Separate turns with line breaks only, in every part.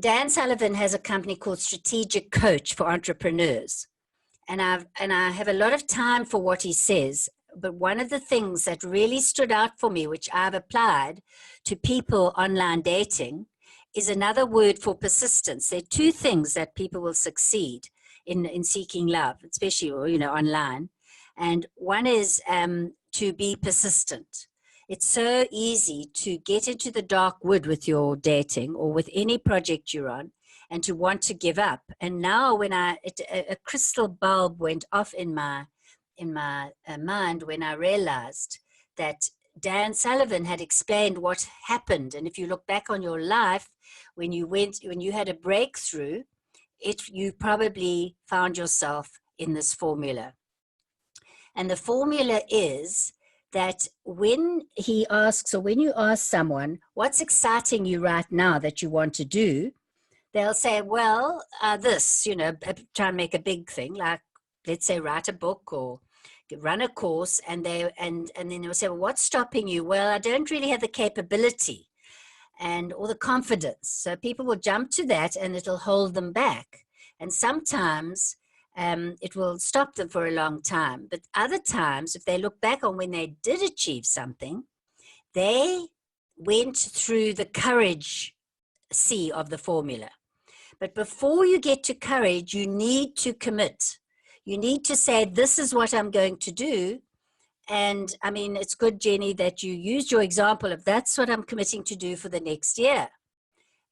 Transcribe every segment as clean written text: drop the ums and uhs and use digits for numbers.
Dan Sullivan has a company called Strategic Coach for Entrepreneurs. And I have a lot of time for what he says. But one of the things that really stood out for me, which I've applied to people online dating, is another word for persistence. There are two things that people will succeed in seeking love, especially, online. And one is to be persistent. It's so easy to get into the dark wood with your dating or with any project you're on and to want to give up. And now when a crystal bulb went off in my mind when I realized that Dan Sullivan had explained what happened. And if you look back on your life, when you had a breakthrough, you probably found yourself in this formula. And the formula is that when you ask someone, what's exciting you right now that you want to do? They'll say, well, try and make a big thing, like let's say write a book or run a course, and then they'll say, well, what's stopping you? Well, I don't really have the capability or the confidence. So people will jump to that and it'll hold them back. And sometimes it will stop them for a long time. But other times, if they look back on when they did achieve something, they went through the courage C of the formula. But before you get to courage, you need to commit. You need to say, this is what I'm going to do. And I mean, it's good, Jenny, that you used your example of that's what I'm committing to do for the next year.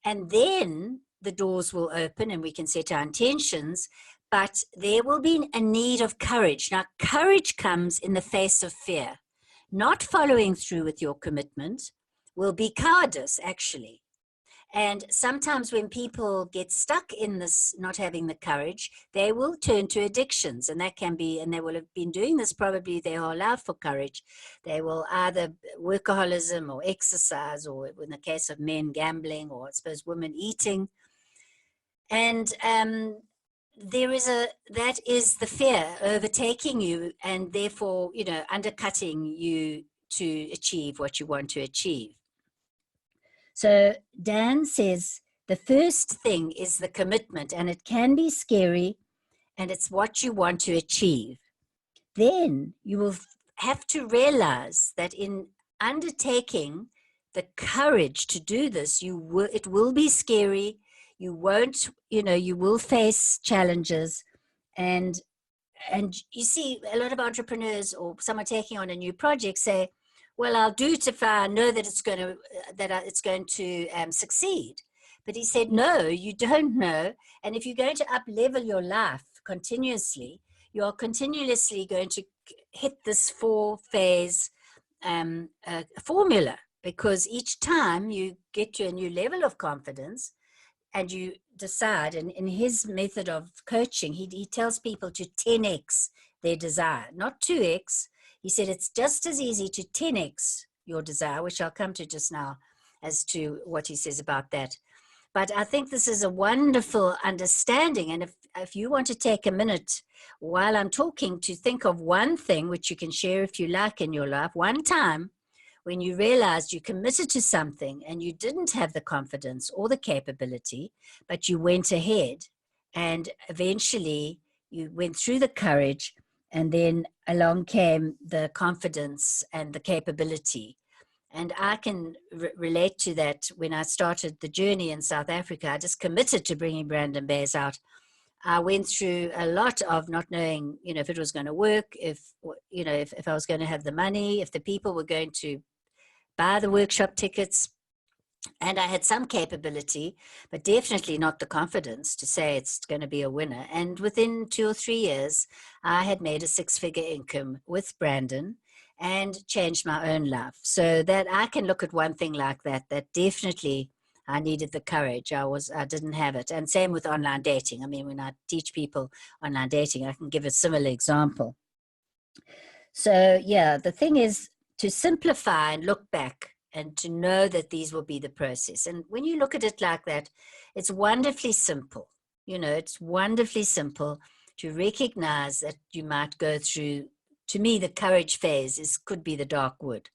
And then the doors will open and we can set our intentions, but there will be a need of courage. Now, courage comes in the face of fear. Not following through with your commitment will be cowardice, actually. And sometimes when people get stuck in this not having the courage, they will turn to addictions. And that can be, and they will have been doing this probably their whole life for courage. They will either workaholism or exercise, or in the case of men, gambling, or I suppose women, eating. And that is the fear overtaking you and therefore, undercutting you to achieve what you want to achieve. So Dan says the first thing is the commitment, and it can be scary, and it's what you want to achieve. Then you will have to realize that in undertaking the courage to do this, it will be scary. You will face challenges, and you see a lot of entrepreneurs or someone taking on a new project say, well, I'll do it if I know that it's going to succeed. But he said, no, you don't know. And if you're going to up-level your life continuously, you're continuously going to hit this 4-phase formula, because each time you get to a new level of confidence and you decide, and in his method of coaching, he tells people to 10x their desire, not 2x. He said it's just as easy to 10x your desire, which I'll come to just now as to what he says about that. But I think this is a wonderful understanding. And if you want to take a minute while I'm talking to think of one thing which you can share if you like in your life, one time when you realized you committed to something and you didn't have the confidence or the capability, but you went ahead and eventually you went through the courage, and then along came the confidence and the capability. And I can relate to that. When I started the journey in South Africa, I just committed to bringing Brandon Bears out. I went through a lot of not knowing, if it was going to work, if I was going to have the money, if the people were going to buy the workshop tickets. And I had some capability, but definitely not the confidence to say it's going to be a winner. And within 2 or 3 years, I had made a 6-figure income with Brandon and changed my own life. So that I can look at one thing like that definitely I needed the courage. I didn't have it. And same with online dating. I mean, when I teach people online dating, I can give a similar example. So yeah, the thing is to simplify and look back, and to know that these will be the process. And when you look at it like that, it's wonderfully simple. It's wonderfully simple to recognize that you might go through, to me, the courage phase could be the dark wood.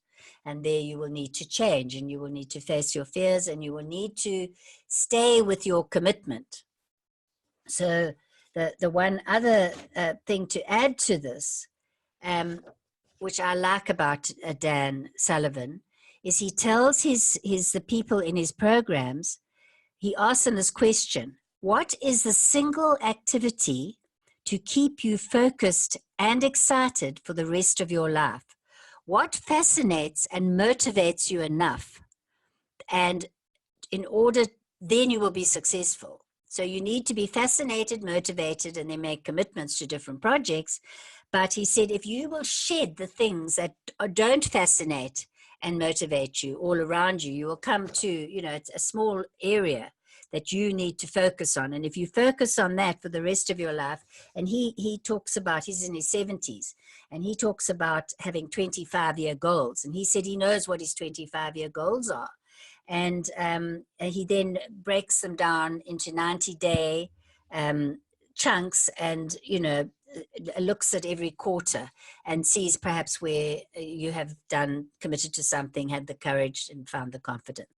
And there you will need to change, and you will need to face your fears, and you will need to stay with your commitment. So the one other thing to add to this, which I like about Dan Sullivan, is he tells the people in his programs, he asks them this question: what is the single activity to keep you focused and excited for the rest of your life? What fascinates and motivates you enough? And in order, then you will be successful. So you need to be fascinated, motivated, and then make commitments to different projects. But he said, if you will shed the things that don't fascinate and motivate you all around you, you will come to, it's a small area that you need to focus on. And if you focus on that for the rest of your life, and he talks about, he's in his 70s, and he talks about having 25-year goals. And he said he knows what his 25-year goals are. And he then breaks them down into 90-day chunks, and looks at every quarter and sees perhaps where you have committed to something, had the courage, and found the confidence.